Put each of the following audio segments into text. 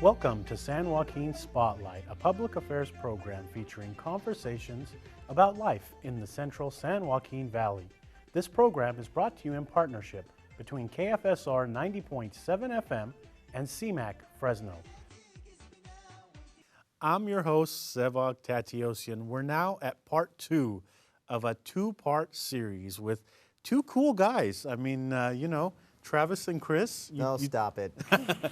Welcome to San Joaquin Spotlight, a public affairs program featuring conversations about life in the central San Joaquin Valley. This program is brought to you in partnership between KFSR 90.7 FM and CMAC Fresno. I'm your host, Sevag Tateosian. We're now at part 2 of a 2-part series with two cool guys. I mean, Travis and Chris. Stop it.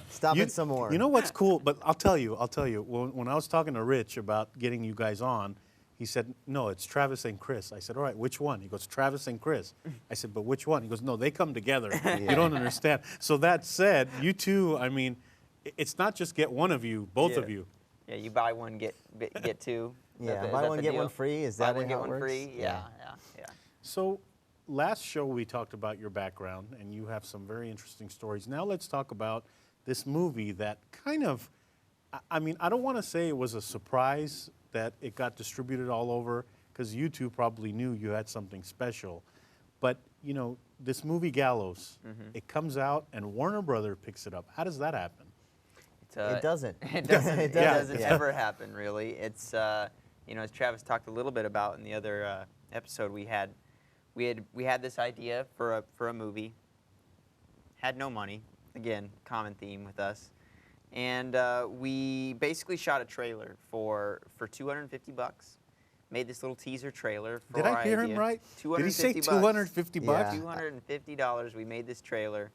Stop it some more. You know what's cool? But I'll tell you. When I was talking to Rich about getting you guys on, he said, no, it's Travis and Chris. I said, all right, which one? He goes, Travis and Chris. I said, but which one? He goes, no, they come together. You don't understand. So that said, you two, I mean, it's not just get one of you, both of you. Yeah, you buy one, get two. Yeah, buy one, get one free. Is that how it works? Buy one, get one free. Yeah. So last show we talked about your background, and you have some very interesting stories. Now let's talk about this movie that kind of, I mean, I don't want to say it was a surprise that it got distributed all over, because you two probably knew you had something special. But, you know, this movie Gallows, it comes out and Warner Brothers picks it up. How does that happen? It doesn't. It doesn't ever happen, really. It's, as Travis talked a little bit about in the other episode we had this idea for a movie. Had no money. Again, common theme with us. And we basically shot a trailer for $250. Made this little teaser trailer for Did I hear him right? Did he say $250? Yeah. $250. We made this trailer,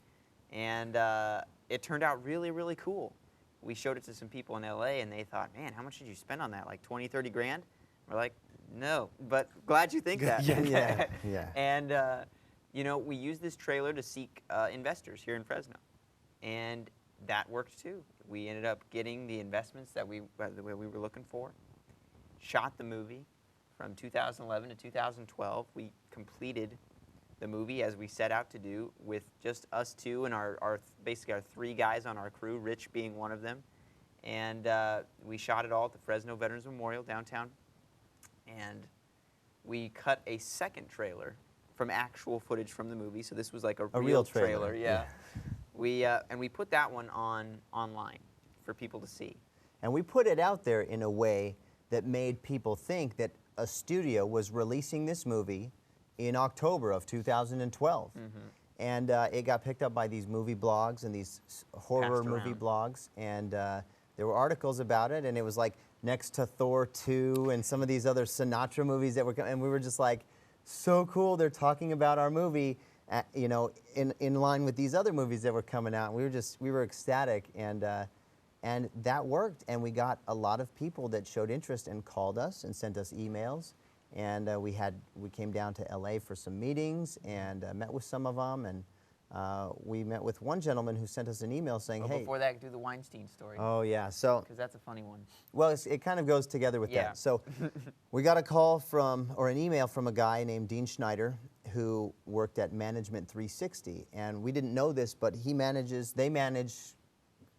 and it turned out really, really cool. We showed it to some people in LA, and they thought, man, how much did you spend on that? Like 20, 30 grand? We're like, no, but glad you think that. Yeah. And, we used this trailer to seek investors here in Fresno. And that worked too. We ended up getting the investments that we were looking for. Shot the movie from 2011 to 2012. We completed the movie as we set out to do, with just us two and basically our 3 guys on our crew, Rich being one of them. And we shot it all at the Fresno Veterans Memorial downtown. And we cut a second trailer from actual footage from the movie. So this was like a real trailer. Yeah. We put that one online for people to see. And we put it out there in a way that made people think that a studio was releasing this movie in October of 2012. And it got picked up by these movie blogs and these horror movie blogs. And there were articles about it, and it was like next to Thor 2 and some of these other Sinatra movies that were coming. And we were just like, so cool, they're talking about our movie, in line with these other movies that were coming out. And we were ecstatic, and that worked. And we got a lot of people that showed interest and called us and sent us emails. And we came down to LA for some meetings and met with some of them. And we met with one gentleman who sent us an email saying, hey. Before that, do the Weinstein story. Oh, yeah. So, because that's a funny one. Well, it kind of goes together with that. So we got a call or an email from a guy named Dean Schneider, who worked at Management 360. And we didn't know this, but they manage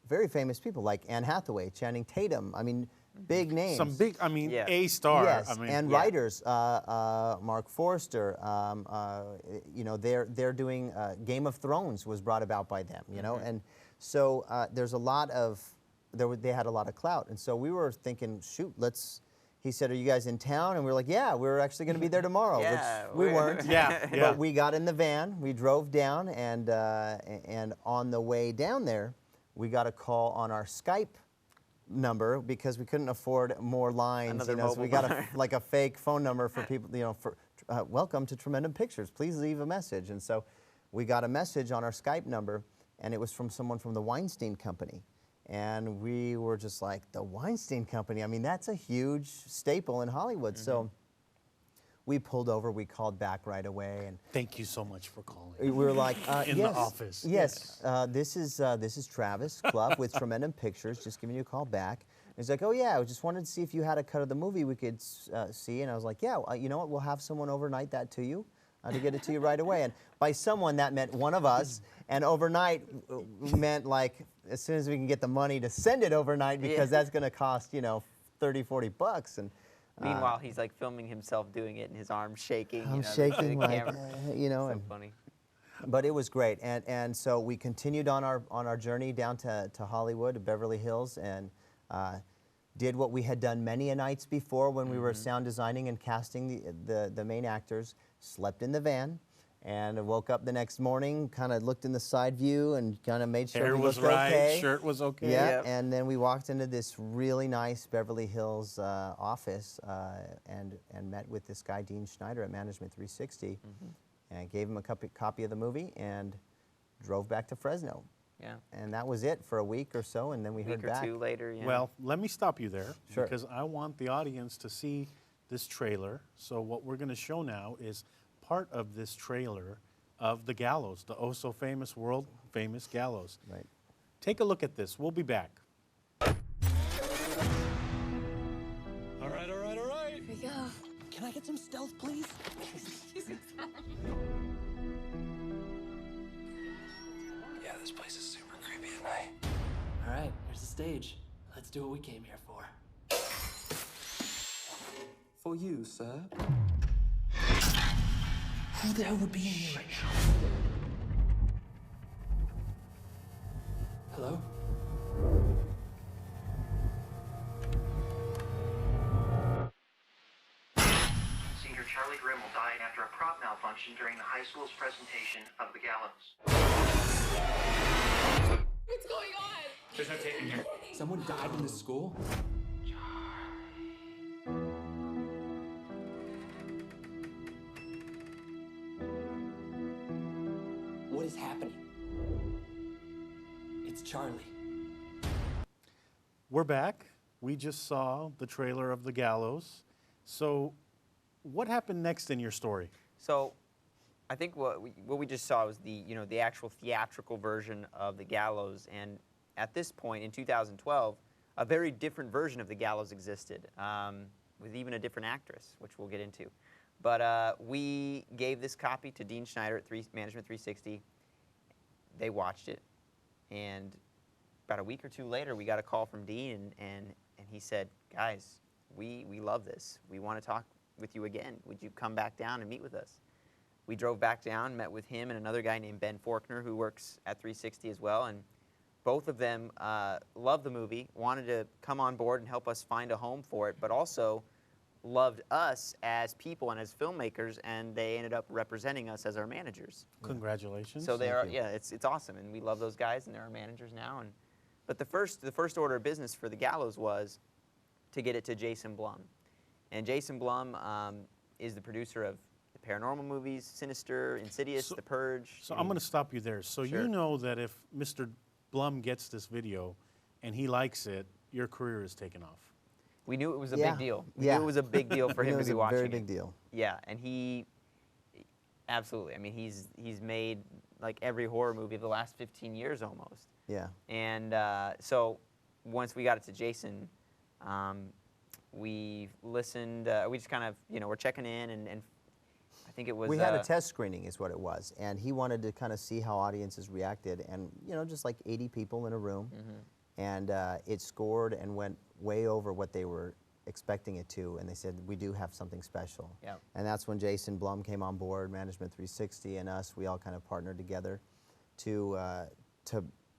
very famous people like Anne Hathaway, Channing Tatum. I mean, big names. Some big, A-star. Yes, and writers, Mark Forster, they're doing Game of Thrones was brought about by them, and so there's a lot of, they had a lot of clout, and so we were thinking, shoot, he said, are you guys in town? And we were like, yeah, we're actually going to be there tomorrow, which we weren't. But we got in the van, we drove down, and on the way down there, we got a call on our Skype number because we couldn't afford more lines. So we got a fake phone number for people, for welcome to Tremendum Pictures, please leave a message. And so we got a message on our Skype number, and it was from someone from the Weinstein Company. And we were just like, the Weinstein Company, I mean, that's a huge staple in Hollywood. So we pulled over, we called back right away. And thank you so much for calling. We were like, in the office. Yes, this is Travis Cluff with Tremendum Pictures, just giving you a call back. And he's like, oh yeah, I just wanted to see if you had a cut of the movie we could see. And I was like, yeah, you know what, we'll have someone overnight that to you, to get it to you right away. And by someone, that meant one of us. And overnight meant like as soon as we can get the money to send it overnight, because that's going to cost, $30, $40. And meanwhile, he's like filming himself doing it, and his arm's shaking. I'm shaking, like, so funny. But it was great, and so we continued on our journey down to Hollywood, to Beverly Hills, and did what we had done many a nights before when we were sound designing and casting the main actors. Slept in the van, and I woke up the next morning, kind of looked in the side view, and kind of made sure Hair we was looked right, okay. shirt was okay. Yeah, Yep. and then we walked into this really nice Beverly Hills office and met with this guy, Dean Schneider at Management 360, and gave him a copy of the movie and drove back to Fresno. Yeah. And that was it for a week or so, and then we heard Week or back. two later, yeah. Well, let me stop you there Sure. because I want the audience to see this trailer. So what we're going to show now is part of this trailer of the Gallows, the oh so famous, world famous Gallows. Right. Take a look at this. We'll be back. All right. Here we go. Can I get some stealth, please? Yeah, this place is super creepy at night. All right, here's the stage. Let's do what we came here for. For you, sir. Who the hell would be in here right now? Hello? Senior Charlie Grimmel died after a prop malfunction during the high school's presentation of the Gallows. What's going on? There's no tape in here. Someone died in this school? What is happening? It's Charlie. We're back. We just saw the trailer of the Gallows. So what happened next in your story? So, I think what we just saw was the actual theatrical version of the Gallows, and at this point in 2012, a very different version of the Gallows existed, with even a different actress, which we'll get into. But we gave this copy to Dean Schneider at Management 360. They watched it, and about a week or two later, we got a call from Dean, and he said, "Guys, we love this. We want to talk with you again. Would you come back down and meet with us?" We drove back down, met with him and another guy named Ben Faulkner, who works at 360 as well, and both of them loved the movie, wanted to come on board and help us find a home for it, but also loved us as people and as filmmakers, and they ended up representing us as our managers. Congratulations. So they Thank are, you. yeah, it's awesome, and we love those guys, and they're our managers now. But the first order of business for the Gallows was to get it to Jason Blum, and Jason Blum is the producer of the paranormal movies, Sinister, Insidious, The Purge. So I'm going to stop you there. So Sure. you know that if Mr. Blum gets this video and he likes it, your career is taken off. We knew it was a Yeah. big deal. We Yeah. knew it was a big deal for We him knew to it be was a watching very it. big deal. Yeah, and he absolutely. I mean, he's made like every horror movie of the last 15 years almost. Yeah. And so once we got it to Jason, we listened. We just kind of, we're checking in, and I think it was. We had a test screening is what it was, and he wanted to kind of see how audiences reacted, and just like 80 people in a room, and it scored and went way over what they were expecting it to, and they said, we do have something special. Yep. And that's when Jason Blum came on board, Management 360 and us, we all kind of partnered together to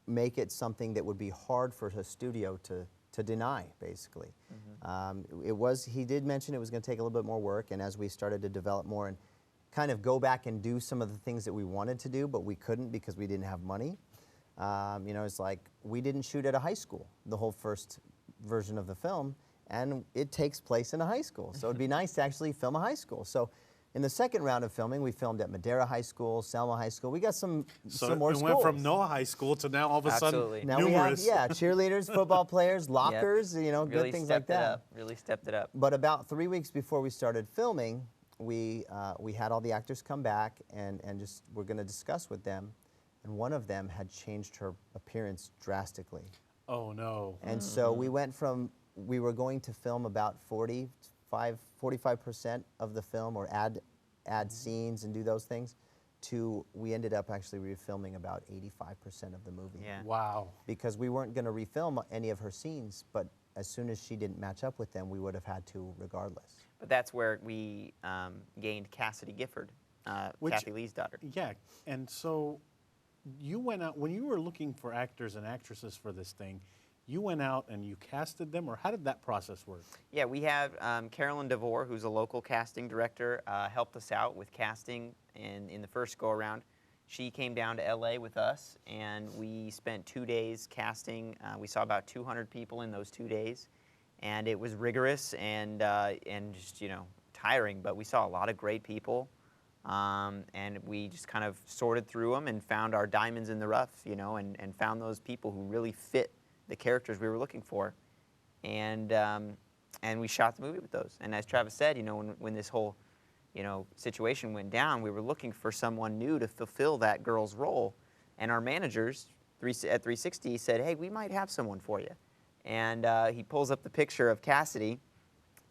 make it something that would be hard for a studio to deny, basically. He did mention it was going to take a little bit more work, and as we started to develop more and kind of go back and do some of the things that we wanted to do, but we couldn't because we didn't have money. It's like we didn't shoot at a high school, the whole first version of the film, and it takes place in a high school. So it'd be nice to actually film a high school. So in the second round of filming, we filmed at Madera High School, Selma High School. We got some more it schools. went from no high school to now all of a Absolutely. sudden Now numerous. we have, cheerleaders, football players, lockers, really good things like stepped it that. up. Really stepped it up. But about 3 weeks before we started filming, we had all the actors come back and just we're going to discuss with them. And one of them had changed her appearance drastically. Oh no. And so we went from, we were going to film about 45% of the film or add scenes and do those things, to we ended up actually refilming about 85% of the movie. Yeah. Wow. Because we weren't going to refilm any of her scenes, but as soon as she didn't match up with them, we would have had to regardless. But that's where we gained Cassidy Gifford Kathy Lee's daughter. Yeah, and so you went out, when you were looking for actors and actresses for this thing, you went out and you casted them, or how did that process work? Yeah, we have Carolyn DeVore, who's a local casting director, helped us out with casting in the first go-around. She came down to LA with us, and we spent 2 days casting. We saw about 200 people in those 2 days, and it was rigorous and just, you know, tiring, but we saw a lot of great people, and we just kind of sorted through them and found our diamonds in the rough, you know, and found those people who really fit the characters we were looking for, and we shot the movie with those. And as Travis said, you know, when this whole, you know, situation went down, we were looking for someone new to fulfill that girl's role, and our managers at 360 said, "Hey, we might have someone for you." And he pulls up the picture of Cassidy,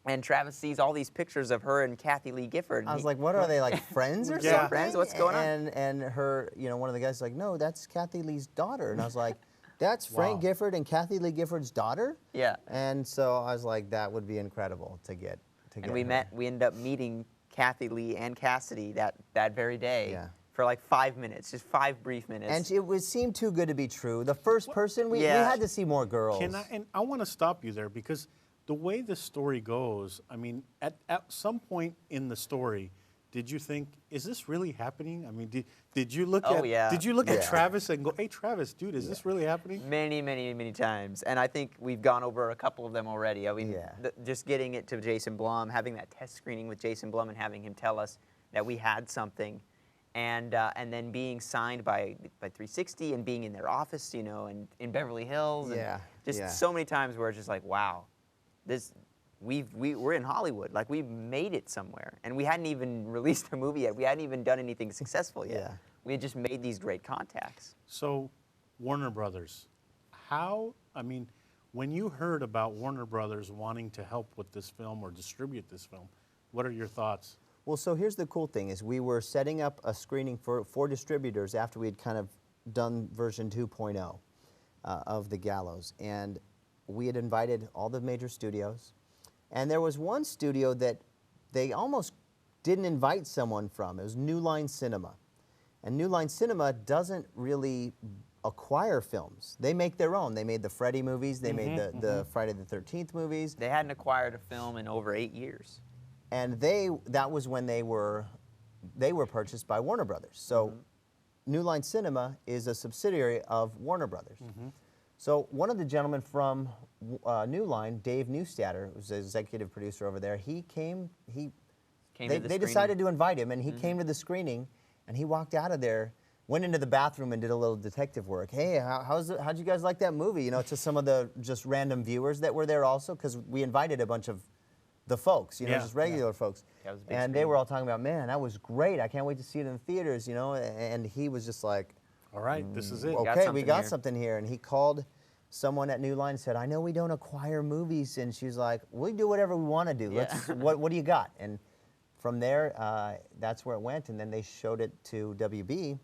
and Travis sees all these pictures of her and Kathy Lee Gifford. I was like, what are they, like friends or Yeah. something? Friends? What's going on? And her, you know, one of the guys was like, no, that's Kathy Lee's daughter. And I was like, that's Frank Wow. Gifford and Kathy Lee Gifford's daughter? Yeah. And so I was like, that would be incredible to get. And we her. ended up meeting Kathy Lee and Cassidy that very day. Yeah. For like 5 minutes, just 5 brief minutes. And it seemed too good to be true. The first person, we Yeah. had to see more girls. And I want to stop you there, because the way the story goes, I mean, at some point in the story, did you think, is this really happening? I mean, did you look Oh, at yeah. did you look at Yeah. Travis and go, hey Travis, dude, is this really happening? Many, many, many times. And I think we've gone over a couple of them already. I mean, Yeah. just getting it to Jason Blum, having that test screening with Jason Blum and having him tell us that we had something, and then being signed by 360 and being in their office, you know, and in Beverly Hills. And Yeah, just yeah. so many times where it's just like, wow, we're in Hollywood. Like, we've made it somewhere. And we hadn't even released a movie yet. We hadn't even done anything successful yet. Yeah. We had just made these great contacts. So, Warner Brothers, I mean, when you heard about Warner Brothers wanting to help with this film or distribute this film, what are your thoughts? Well, so here's the cool thing, is we were setting up a screening for distributors after we had kind of done version 2.0 of the Gallows. And we had invited all the major studios. And there was one studio that they almost didn't invite someone from. It was New Line Cinema. And New Line Cinema doesn't really acquire films. They make their own. They made the Freddy movies. They made the Friday the 13th movies. They hadn't acquired a film in over 8 years. And that was when they were purchased by Warner Brothers. So New Line Cinema is a subsidiary of Warner Brothers. So one of the gentlemen from New Line, Dave Neustadter, who's the executive producer over there, he came. They decided to invite him, and he came to the screening, and he walked out of there, went into the bathroom, and did a little detective work. Hey, how'd you guys like that movie? You know, to some of the just random viewers that were there also, because we invited a bunch of the folks, you know, Yeah, just regular folks. Yeah, it was a big And they screening. were all talking about, man, that was great. I can't wait to see it in the theaters, you know. And he was just like, All right, this is it. got okay, we something got here. something here. And he called someone at New Line and said, I know we don't acquire movies. And she's like, we do whatever we want to do. Yeah. What do you got? And from there, that's where it went. And then they showed it to WB.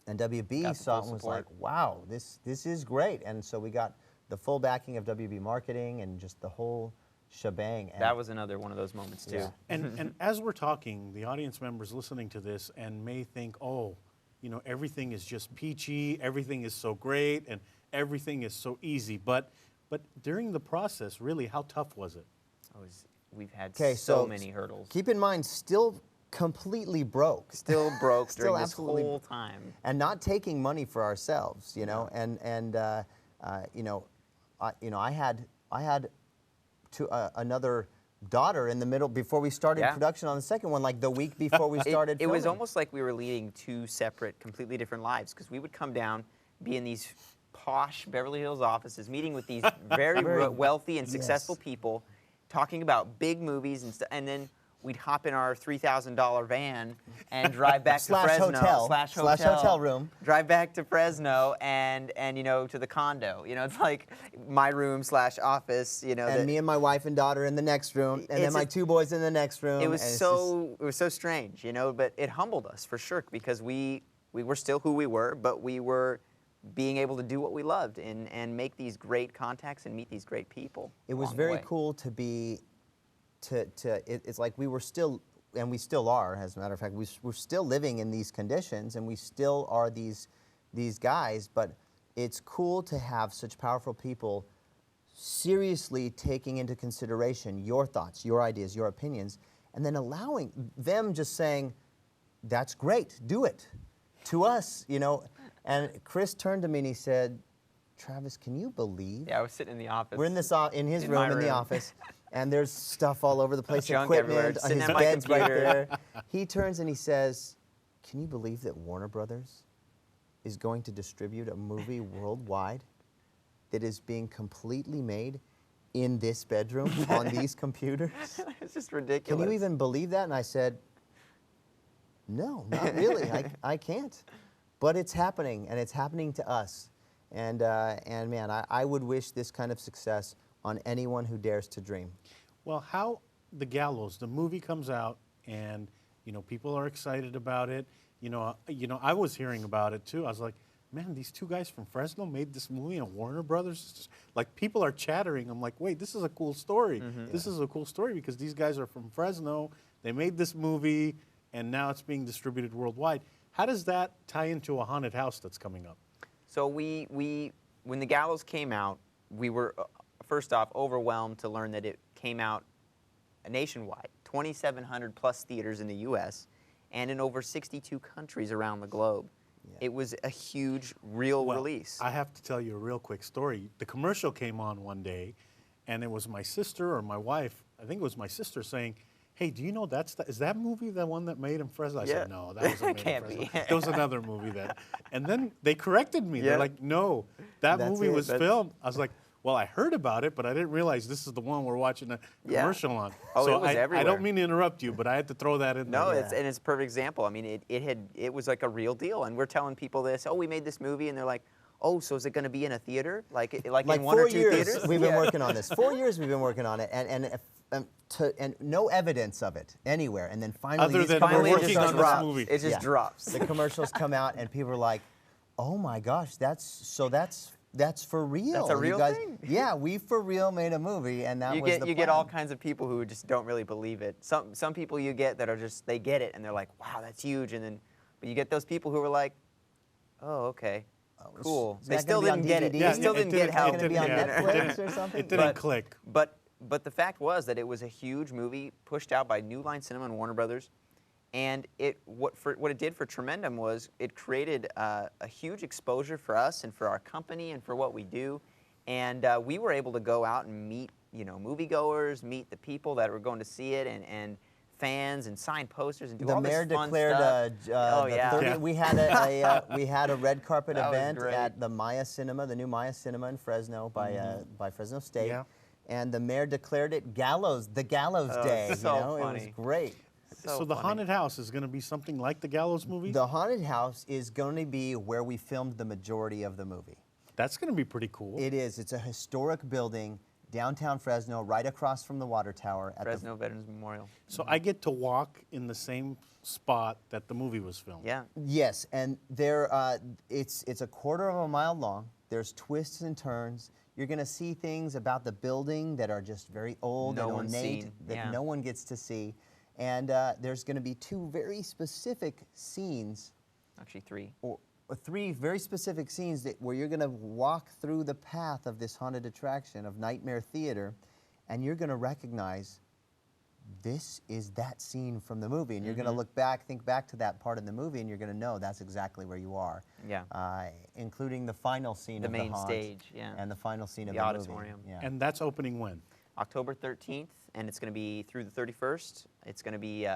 And WB Got the saw it full and was support. like, wow, this is great. And so we got the full backing of WB marketing and just the whole shebang. And That was another one of those moments, too. Yeah. And as we're talking, the audience members listening to this and may think, oh, you know, everything is just peachy, everything is so great, and everything is so easy. But during the process, really, how tough was it? We've had Okay, so so many hurdles. keep in mind, still completely broke. Still broke Still during this absolutely- whole time. And not taking money for ourselves, you know, I had another daughter in the middle before we started Yeah. production on the second one, like the week before we started. It was filming. almost like we were leading two separate, completely different lives, because we would come down, be in these posh Beverly Hills offices, meeting with these very wealthy and successful people, talking about big movies and then we'd hop in our $3,000 van and drive back to Slash Fresno. hotel. Slash Slash hotel room. Drive back to Fresno and you know, to the condo. You know, it's like my room slash office. You know, And me and my wife and daughter in the next room, and then It's my a- 2 boys in the next room. it was and it's so strange, you know, but it humbled us for sure, because we were still who we were, but we were being able to do what we loved and make these great contacts and meet these great people. It was along the very way. cool to be, it's like we were still, and we still are, as a matter of fact, we're still living in these conditions, and we still are these guys, but it's cool to have such powerful people seriously taking into consideration your thoughts, your ideas, your opinions, and then allowing them just saying, that's great, do it. To us, you know, and Chris turned to me and he said, Travis, can you believe? Yeah, I was sitting in the office. We're in this in his In room my in the room. office, and there's stuff all over the place, Junk everywhere, equipment, sitting his at my bed's right computer. there. He turns and he says, can you believe that Warner Brothers is going to distribute a movie worldwide that is being completely made in this bedroom on these computers? It's just ridiculous. Can you even believe that? And I said, no, not really. I can't. But it's happening, and it's happening to us. And man, I would wish this kind of success on anyone who dares to dream. Well, how the Gallows, the movie comes out, and you know people are excited about it. You know, I was hearing about it too. I was like, man, these two guys from Fresno made this movie, and Warner Brothers. Like people are chattering. I'm like, wait, this is a cool story. This is a cool story because these guys are from Fresno. They made this movie, and now it's being distributed worldwide. How does that tie into a haunted house that's coming up? So when the Gallows came out, we were first off overwhelmed to learn that it came out nationwide, 2,700 plus theaters in the U.S. and in over 62 countries around the globe. Yeah. It was a huge, real release. I have to tell you a real quick story. The commercial came on one day, and it was my sister or my wife. I think it was my sister saying, hey, do you know is that movie the one that made in Fresno? I said, no, that wasn't made Can't in Fresno. be. There was another movie that. And then they corrected me. Yeah. They're like, no, that That's movie it. was filmed. I was like, well, I heard about it, but I didn't realize this is the one we're watching a commercial on. Oh, so it was I everywhere. don't mean to interrupt you, but I had to throw that in No, there. it's a perfect example. I mean, it was like a real deal, and we're telling people this. Oh, we made this movie, and they're like, oh, so is it going to be in a theater, like in one or 4 two years theaters? we've been working on this. 4 years we've been working on it, and no evidence of it anywhere. And then finally, Other these than we're Finally, commercials it working just on this drops. movie. It just Yeah. drops. The commercials come out, and people are like, "Oh my gosh, that's for real." That's a You real guys, thing? Yeah, we for real made a movie, and that You was get the you get all plan. kinds of people who just don't really believe it. Some people you get that are just they get it and they're like, wow, that's huge, and then but you get those people who are like, oh, okay, cool. is They that still gonna be didn't on get it. DVD? They still it didn't get how It's gonna be on Yeah, Netflix or something. It didn't click. But the fact was that it was a huge movie pushed out by New Line Cinema and Warner Brothers, and what it did for Tremendum was it created a huge exposure for us and for our company and for what we do, and we were able to go out and meet moviegoers, meet the people that were going to see it, and fans and sign posters and do The all this mayor fun declared stuff. the yeah. 30 we had we had a red carpet That was event great. at the Maya Cinema, the new Maya Cinema in Fresno by Fresno State. Yeah. And the mayor declared it the Gallows Day. so It was funny. great. So the funny. haunted house is going to be something like the Gallows movie? The haunted house is going to be where we filmed the majority of the movie. That's going to be pretty cool. It is. It's a historic building, downtown Fresno, right across from the water tower. At Fresno Veterans Memorial. So I get to walk in the same spot that the movie was filmed. Yeah. Yes, and it's a quarter of a mile long. There's twists and turns. You're going to see things about the building that are just very old No and one's ornate seen, that yeah. no one gets to see. And there's going to be two very specific scenes, Actually, 3. or three very specific scenes where you're going to walk through the path of this haunted attraction of Nightmare Theater, and you're going to recognize this is that scene from the movie. And you're going to look back, think back to that part in the movie, and you're going to know that's exactly where you are. Yeah. Including the final scene The of main the haunt stage, yeah. and the final scene of The the auditorium. movie. Yeah. And that's opening when? October 13th, and it's going to be through the 31st. It's going to be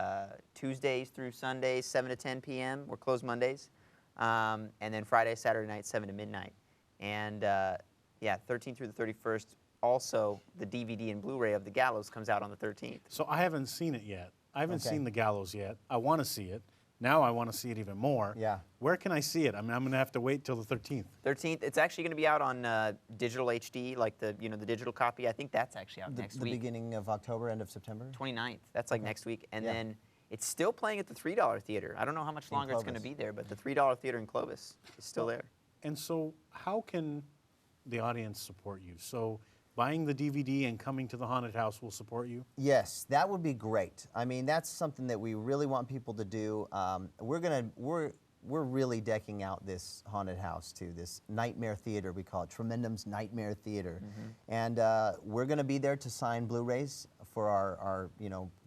Tuesdays through Sundays, 7 to 10 p.m. We're closed Mondays. And then Friday, Saturday night, 7 to midnight. And yeah, 13th through the 31st. Also, the DVD and Blu-ray of The Gallows comes out on the 13th. So I haven't seen it yet. I haven't Okay. seen the Gallows yet. I want to see it. Now I want to see it even more. Yeah. Where can I see it? I mean, I'm going to have to wait till the 13th. 13th, it's actually going to be out on digital HD, like the digital copy. I think that's actually out next The week. beginning of October, end of September? 29th. That's like next week. And Yeah. then it's still playing at the $3 theater. I don't know how much longer it's going to Clovis. be there, but the $3 theater in Clovis is still there. And so how can the audience support you? So buying the DVD and coming to the haunted house will support you? Yes, that would be great. I mean, that's something that we really want people to do. We're really decking out this haunted house too. This Nightmare Theater, we call it Tremendum's Nightmare Theater, and we're going to be there to sign Blu-rays for our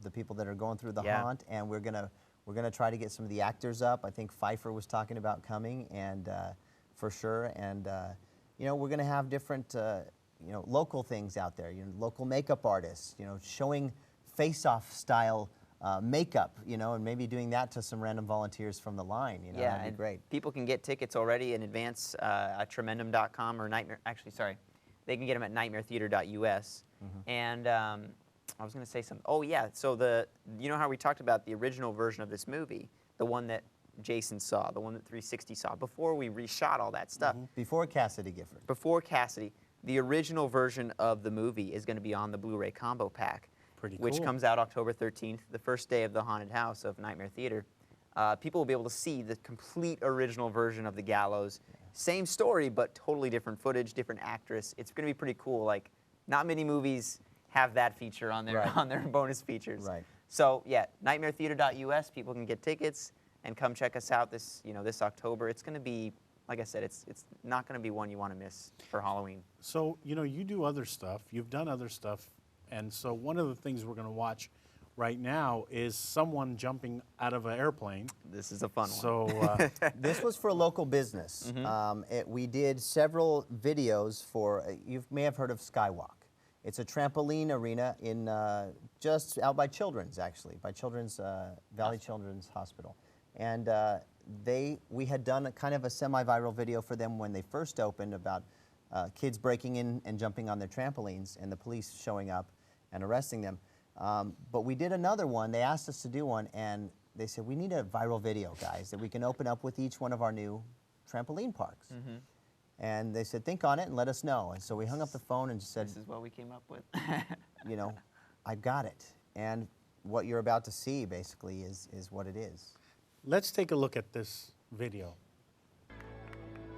the people that are going through the haunt, and we're gonna try to get some of the actors up. I think Pfeiffer was talking about coming, and for sure, and we're going to have different. Local things out there, local makeup artists, showing face-off style makeup, and maybe doing that to some random volunteers from the line, Yeah, that'd be great. People can get tickets already in advance at tremendum.com or they can get them at nightmaretheater.us. And I was going to say something. Oh yeah, so you know how we talked about the original version of this movie, the one that Jason saw, the one that 360 saw, before we reshot all that stuff. Before Cassidy Gifford. Before Cassidy. The original version of the movie is going to be on the Blu-ray combo pack, which comes out October 13th, the first day of the haunted house of Nightmare Theater. People will be able to see the complete original version of the Gallows. Same story, but totally different footage, different actress. It's going to be pretty cool. Like, not many movies have that feature on their on their bonus features. Right. So yeah, nightmaretheater.us. People can get tickets and come check us out this this October. It's going to be, like I said, it's not going to be one you want to miss for Halloween. So, you do other stuff. You've done other stuff. And so one of the things we're going to watch right now is someone jumping out of an airplane. This is a fun one. So This was for a local business. We did several videos for, you may have heard of Skywalk. It's a trampoline arena in just out by Children's, actually, by Children's, Valley Children's Hospital. And we had done a kind of a semi-viral video for them when they first opened about kids breaking in and jumping on their trampolines and the police showing up and arresting them. But we did another one. They asked us to do one, and they said, we need a viral video, guys, that we can open up with each one of our new trampoline parks. And they said, think on it and let us know. And so we hung up the phone and just said, This is what we came up with. I've got it. And what you're about to see, basically, is what it is. let's take a look at this video.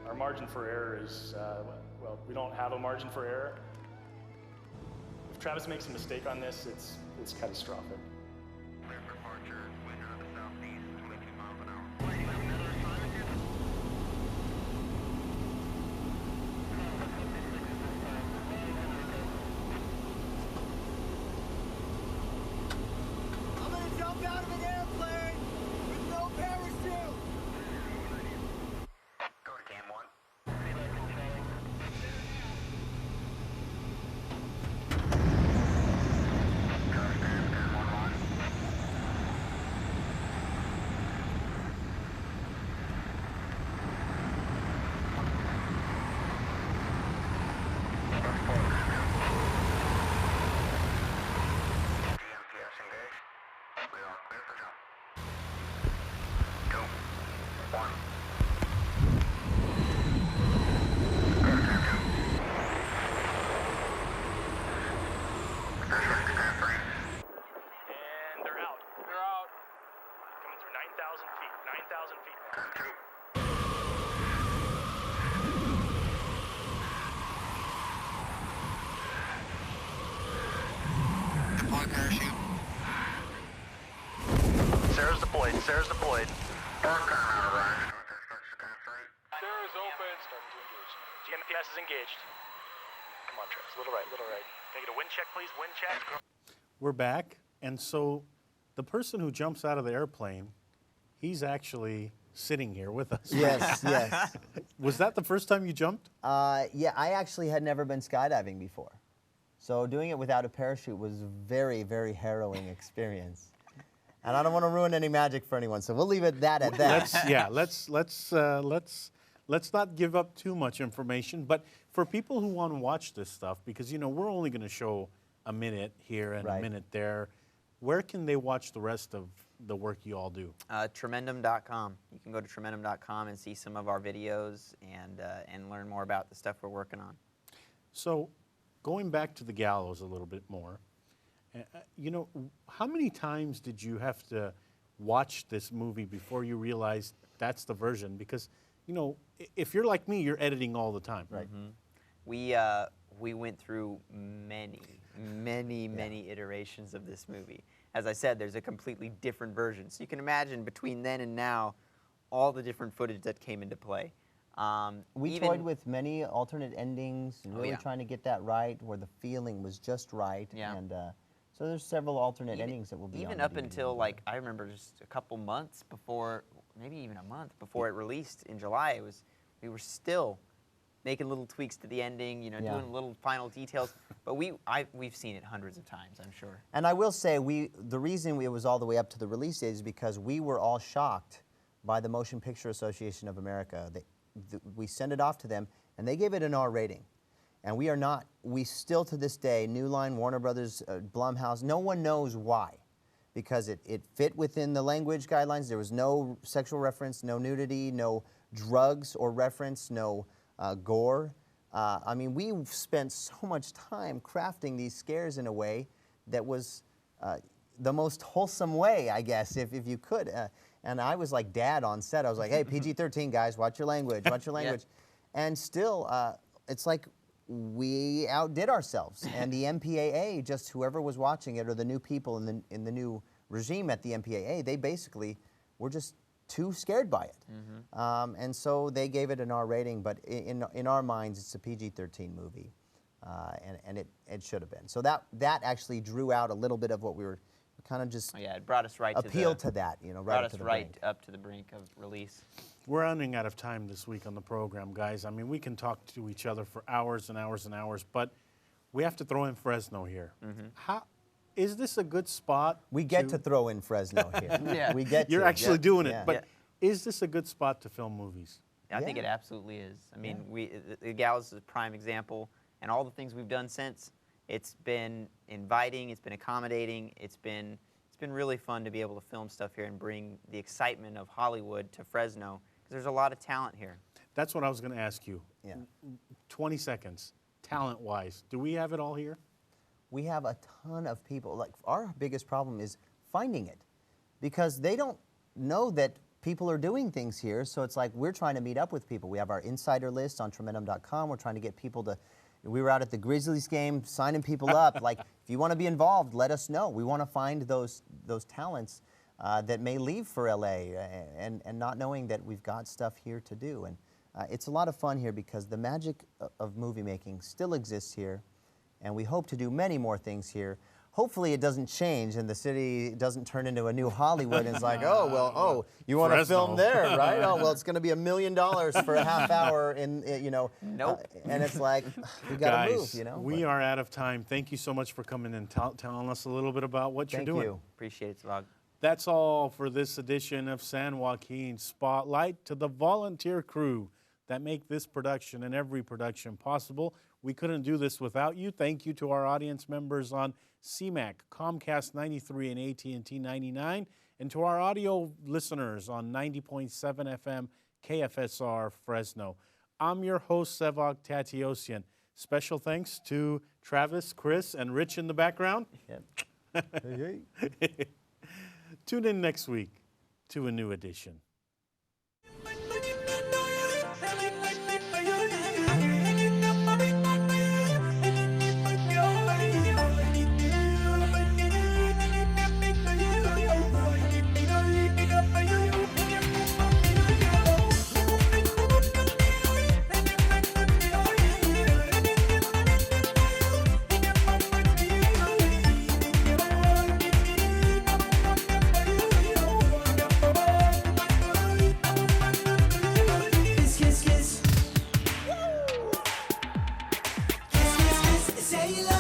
Our margin for error is, well, we don't have a margin for error. If Travis makes a mistake on this, it's catastrophic. Clear for departure, wind out of the southeast, 22 miles an hour. I'm gonna jump out of an airplane with no parachute! Go to cam 1. GMPS engaged. We are clear for jump. 2, 1. And they're out. They're out. Coming through 9,000 feet. 9,000 feet. Deploy parachute. Sarah's deployed. Sarah's deployed. Sarah's open. Starting to engage. GMPS is engaged. Come on, Travis. Little right, little right. Can I get a wind check, please? Wind check. We're back, and so the person who jumps out of the airplane, he's actually sitting here with us. Yes, yes. Was that the first time you jumped? Yeah, I actually had never been skydiving before. So doing it without a parachute was a very, very harrowing experience. And I don't want to ruin any magic for anyone, so we'll leave it at that. Let's not give up too much information. But for people who want to watch this stuff, because we're only going to show a minute here and a Right. minute there, where can they watch the rest of the work you all do? Tremendum.com. You can go to tremendum.com and see some of our videos and learn more about the stuff we're working on. So, going back to the Gallows a little bit more, how many times did you have to watch this movie before you realized that's the version? Because, if you're like me, you're editing all the time. Right. we went through many iterations of this movie. As I said, there's a completely different version. So you can imagine between then and now, all the different footage that came into play. We toyed with many alternate endings, really yeah. trying to get that right, where the feeling was just right. Yeah. And so there's several alternate endings that will be even on up the DVD. until, like, I remember just a couple months before, maybe even a month before it released in July, we were still making little tweaks to the ending, you know, Yeah. doing little final details. But we've seen it hundreds of times, I'm sure. And I will say, the reason it was all the way up to the release date is because we were all shocked by the Motion Picture Association of America. We sent it off to them, and they gave it an R rating. And we are not, we still to this day, New Line, Warner Brothers, Blumhouse, no one knows why. Because it fit within the language guidelines. There was no sexual reference, no nudity, no drugs or reference, no gore. I mean, we've spent so much time crafting these scares in a way that was the most wholesome way, I guess, if you could. And I was like dad on set. I was like, hey, PG-13, guys, watch your language, watch your language. Yeah. And still, it's like we outdid ourselves. And the MPAA, just whoever was watching it, or the new people in the new regime at the MPAA, they basically were just too scared by it. Mm-hmm. And so they gave it an R rating, but in our minds, it's a PG-13 movie. And it should have been. So that actually drew out a little bit of what we were kind of just it brought us right appealed to that, you know, right up to the brink. Up to the brink of release. We're running out of time this week on the program, guys. I mean, we can talk to each other for hours and hours and hours, but we have to throw in Fresno here. Mm-hmm. Is this a good spot? We get to throw in Fresno here. Yeah. We get You're to. actually doing it, Yeah. but is this a good spot to film movies? I think it absolutely is. I mean, the Gallows is a prime example, and all the things we've done since, it's been inviting, it's been accommodating, it's been really fun to be able to film stuff here and bring the excitement of Hollywood to Fresno, because there's a lot of talent here. That's what I was going to ask you. Yeah. 20 seconds, talent-wise. Do we have it all here? We have a ton of people. Like, our biggest problem is finding it, because they don't know that people are doing things here. So it's like we're trying to meet up with people. We have our insider list on Tremendum.com. We're trying to get people to. We were out at the Grizzlies game signing people up. Like, if you want to be involved, let us know. We want to find those talents that may leave for LA and not knowing that we've got stuff here to do. And it's a lot of fun here because the magic of movie making still exists here, and we hope to do many more things here. Hopefully it doesn't change and the city doesn't turn into a new Hollywood and it's like, you want to film there, right? Oh, well, it's going to be $1 million for a half hour you know. Nope. And it's like, we got to move, you know. We are out of time. Thank you so much for coming and telling us a little bit about what you're doing. Thank you. Appreciate it, Sevag. That's all for this edition of San Joaquin Spotlight. To the volunteer crew that make this production and every production possible. We couldn't do this without you. Thank you to our audience members on CMAC, Comcast 93 and AT&T 99, and to our audio listeners on 90.7 FM KFSR Fresno. I'm your host, Sevag Tateosian. Special thanks to Travis, Chris, and Rich in the background. Yep. Hey. Tune in next week to a new edition. Say you love